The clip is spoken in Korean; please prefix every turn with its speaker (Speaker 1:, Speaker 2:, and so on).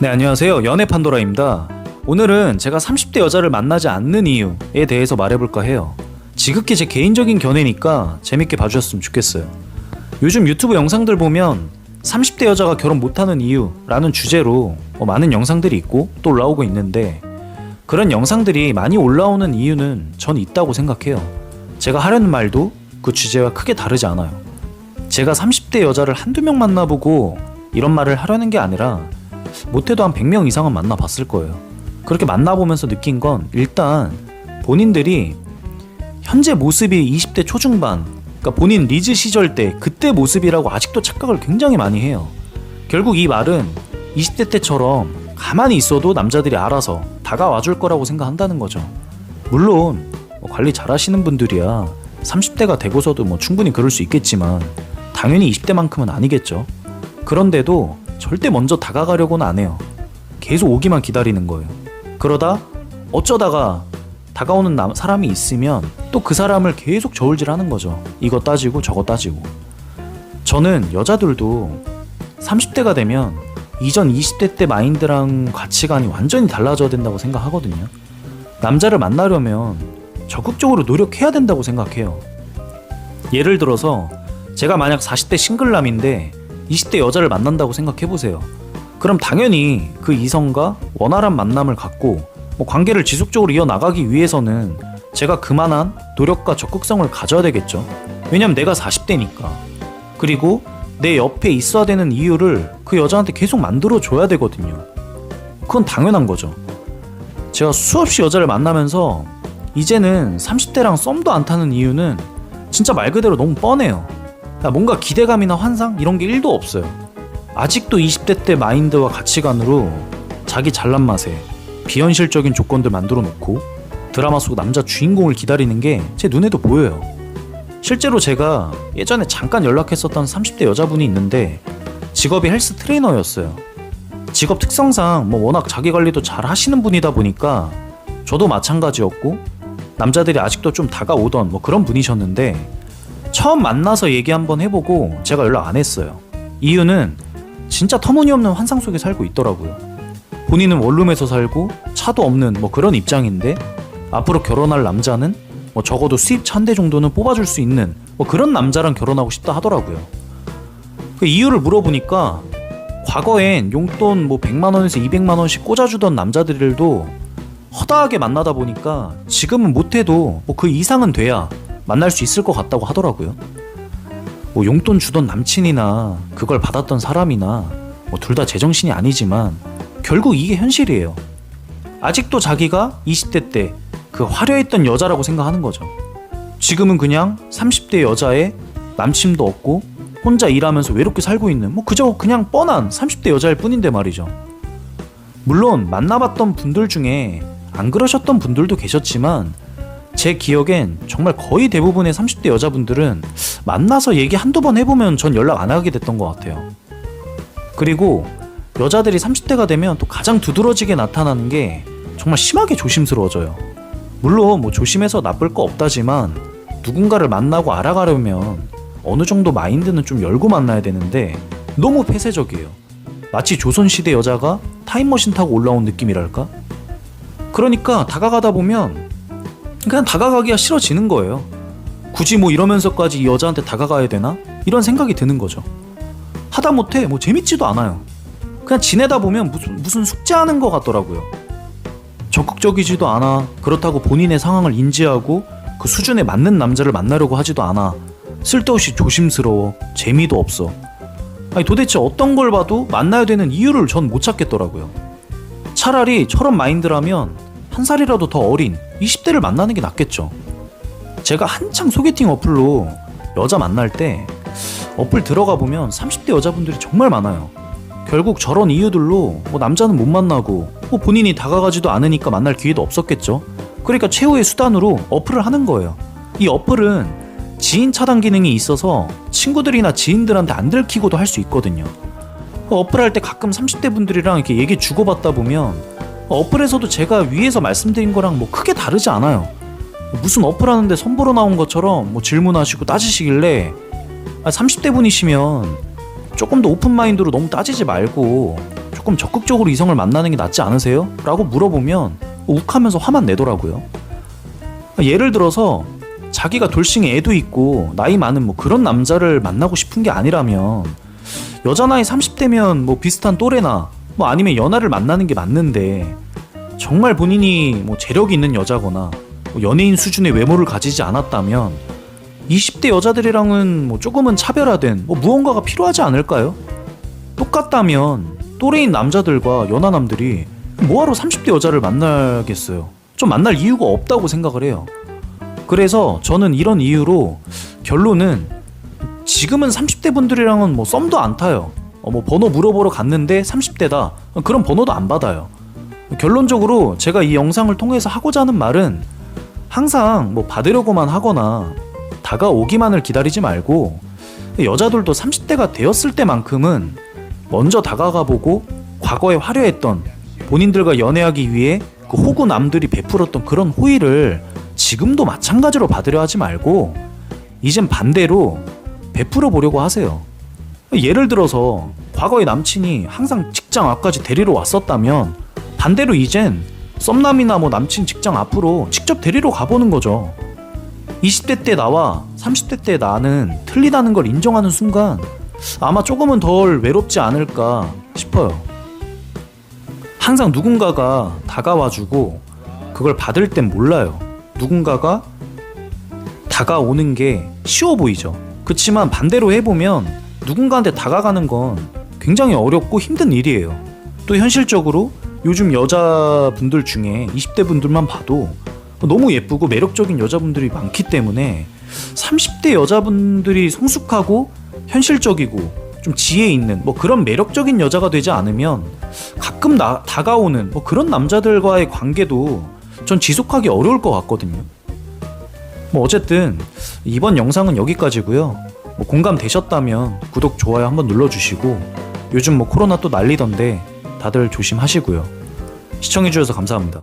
Speaker 1: 네, 안녕하세요. 연애 판도라입니다. 오늘은 제가 30대 여자를 만나지 않는 이유에 대해서 말해볼까 해요. 지극히 제 개인적인 견해니까 재밌게 봐주셨으면 좋겠어요. 요즘 유튜브 영상들 보면 30대 여자가 결혼 못하는 이유라는 주제로 많은 영상들이 있고 또 올라오고 있는데, 그런 영상들이 많이 올라오는 이유는 전 있다고 생각해요. 제가 하려는 말도 그 주제와 크게 다르지 않아요. 제가 30대 여자를 한두 명 만나보고 이런 말을 하려는 게 아니라 못해도 한 100명 이상은 만나봤을 거예요. 그렇게 만나보면서 느낀 건, 일단 본인들이 현재 모습이 20대 초중반, 그러니까 본인 리즈 시절 때 그때 모습이라고 아직도 착각을 굉장히 많이 해요. 결국 이 말은 20대 때처럼 가만히 있어도 남자들이 알아서 다가와 줄 거라고 생각한다는 거죠. 물론 관리 잘 하시는 분들이야 30대가 되고서도 충분히 그럴 수 있겠지만 당연히 20대만큼은 아니겠죠. 그런데도 절대 먼저 다가가려고는 안 해요. 계속 오기만 기다리는 거예요. 그러다 어쩌다가 다가오는 사람이 있으면 또 그 사람을 계속 저울질하는 거죠. 이거 따지고 저거 따지고. 저는 여자들도 30대가 되면 이전 20대 때 마인드랑 가치관이 완전히 달라져야 된다고 생각하거든요. 남자를 만나려면 적극적으로 노력해야 된다고 생각해요. 예를 들어서 제가 만약 40대 싱글남인데 20대 여자를 만난다고 생각해보세요. 그럼 당연히 그 이성과 원활한 만남을 갖고 관계를 지속적으로 이어나가기 위해서는 제가 그만한 노력과 적극성을 가져야 되겠죠. 왜냐면 내가 40대니까. 그리고 내 옆에 있어야 되는 이유를 그 여자한테 계속 만들어줘야 되거든요. 그건 당연한 거죠. 제가 수없이 여자를 만나면서 이제는 30대랑 썸도 안 타는 이유는 진짜 말 그대로 너무 뻔해요. 뭔가 기대감이나 환상 이런 게 1도 없어요. 아직도 20대 때 마인드와 가치관으로 자기 잘난 맛에 비현실적인 조건들 만들어 놓고 드라마 속 남자 주인공을 기다리는 게 제 눈에도 보여요. 실제로 제가 예전에 잠깐 연락했었던 30대 여자분이 있는데 직업이 헬스 트레이너였어요. 직업 특성상 워낙 자기관리도 잘 하시는 분이다 보니까 저도 마찬가지였고 남자들이 아직도 좀 다가오던 그런 분이셨는데, 처음 만나서 얘기 한번 해보고 제가 연락 안 했어요. 이유는 진짜 터무니없는 환상 속에 살고 있더라고요. 본인은 원룸에서 살고 차도 없는 그런 입장인데 앞으로 결혼할 남자는 적어도 수입차 한 대 정도는 뽑아줄 수 있는 그런 남자랑 결혼하고 싶다 하더라고요. 그 이유를 물어보니까 과거엔 용돈 100만원에서 200만원씩 꽂아주던 남자들도 허다하게 만나다 보니까 지금은 못해도 그 이상은 돼야 만날 수 있을 것 같다고 하더라고요. 용돈 주던 남친이나 그걸 받았던 사람이나 둘 다 제정신이 아니지만 결국 이게 현실이에요. 아직도 자기가 20대 때 그 화려했던 여자라고 생각하는 거죠. 지금은 그냥 30대 여자에 남친도 없고 혼자 일하면서 외롭게 살고 있는 그저 그냥 뻔한 30대 여자일 뿐인데 말이죠. 물론 만나봤던 분들 중에 안 그러셨던 분들도 계셨지만 제 기억엔 정말 거의 대부분의 30대 여자분들은 만나서 얘기 한두 번 해보면 전 연락 안 하게 됐던 것 같아요. 그리고 여자들이 30대가 되면 또 가장 두드러지게 나타나는 게 정말 심하게 조심스러워져요. 물론 조심해서 나쁠 거 없다지만 누군가를 만나고 알아가려면 어느 정도 마인드는 좀 열고 만나야 되는데 너무 폐쇄적이에요. 마치 조선시대 여자가 타임머신 타고 올라온 느낌이랄까? 그러니까 다가가다 보면 그냥 다가가기가 싫어지는 거예요. 굳이 이러면서까지 이 여자한테 다가가야 되나? 이런 생각이 드는 거죠. 하다못해 재밌지도 않아요. 그냥 지내다 보면 무슨 숙제하는 것 같더라고요. 적극적이지도 않아. 그렇다고 본인의 상황을 인지하고 그 수준에 맞는 남자를 만나려고 하지도 않아. 쓸데없이 조심스러워. 재미도 없어. 아니 도대체 어떤 걸 봐도 만나야 되는 이유를 전 못 찾겠더라고요. 차라리 저런 마인드라면 한 살이라도 더 어린 20대를 만나는 게 낫겠죠. 제가 한창 소개팅 어플로 여자 만날 때 어플 들어가 보면 30대 여자분들이 정말 많아요. 결국 저런 이유들로 남자는 못 만나고 본인이 다가가지도 않으니까 만날 기회도 없었겠죠. 그러니까 최후의 수단으로 어플을 하는 거예요. 이 어플은 지인 차단 기능이 있어서 친구들이나 지인들한테 안 들키고도 할 수 있거든요. 어플 할 때 가끔 30대 분들이랑 이렇게 얘기 주고받다 보면 어플에서도 제가 위에서 말씀드린 거랑 크게 다르지 않아요. 무슨 어플 하는데 선보러 나온 것처럼 질문하시고 따지시길래 30대 분이시면 조금 더 오픈마인드로 너무 따지지 말고 조금 적극적으로 이성을 만나는 게 낫지 않으세요? 라고 물어보면 욱하면서 화만 내더라고요. 예를 들어서 자기가 돌싱에 애도 있고 나이 많은 뭐 그런 남자를 만나고 싶은 게 아니라면 여자 나이 30대면 뭐 비슷한 또래나 뭐 아니면 연하를 만나는 게 맞는데, 정말 본인이 뭐 재력이 있는 여자거나 뭐 연예인 수준의 외모를 가지지 않았다면 20대 여자들이랑은 뭐 조금은 차별화된 뭐 무언가가 필요하지 않을까요? 똑같다면 또래인 남자들과 연하남들이 뭐하러 30대 여자를 만나겠어요? 좀 만날 이유가 없다고 생각을 해요. 그래서 저는 이런 이유로 결론은 지금은 30대 분들이랑은 뭐 썸도 안 타요. 뭐 번호 물어보러 갔는데 30대다. 그럼 번호도 안 받아요. 결론적으로 제가 이 영상을 통해서 하고자 하는 말은 항상 뭐 받으려고만 하거나 다가오기만을 기다리지 말고 여자들도 30대가 되었을 때만큼은 먼저 다가가보고 과거에 화려했던 본인들과 연애하기 위해 그 호구 남들이 베풀었던 그런 호의를 지금도 마찬가지로 받으려 하지 말고 이젠 반대로 베풀어 보려고 하세요. 예를 들어서 과거의 남친이 항상 직장 앞까지 데리러 왔었다면 반대로 이젠 썸남이나 뭐 남친 직장 앞으로 직접 데리러 가보는 거죠. 20대 때 나와 30대 때 나는 틀리다는 걸 인정하는 순간 아마 조금은 덜 외롭지 않을까 싶어요. 항상 누군가가 다가와주고 그걸 받을 땐 몰라요. 누군가가 다가오는 게 쉬워 보이죠. 그치만 반대로 해보면 누군가한테 다가가는 건 굉장히 어렵고 힘든 일이에요. 또 현실적으로 요즘 여자분들 중에 20대 분들만 봐도 너무 예쁘고 매력적인 여자분들이 많기 때문에 30대 여자분들이 성숙하고 현실적이고 좀 지혜 있는 뭐 그런 매력적인 여자가 되지 않으면 가끔 다가오는 뭐 그런 남자들과의 관계도 전 지속하기 어려울 것 같거든요. 뭐 어쨌든 이번 영상은 여기까지고요. 뭐 공감되셨다면 구독, 좋아요 한번 눌러주시고, 요즘 뭐 코로나 또 난리던데 다들 조심하시고요. 시청해주셔서 감사합니다.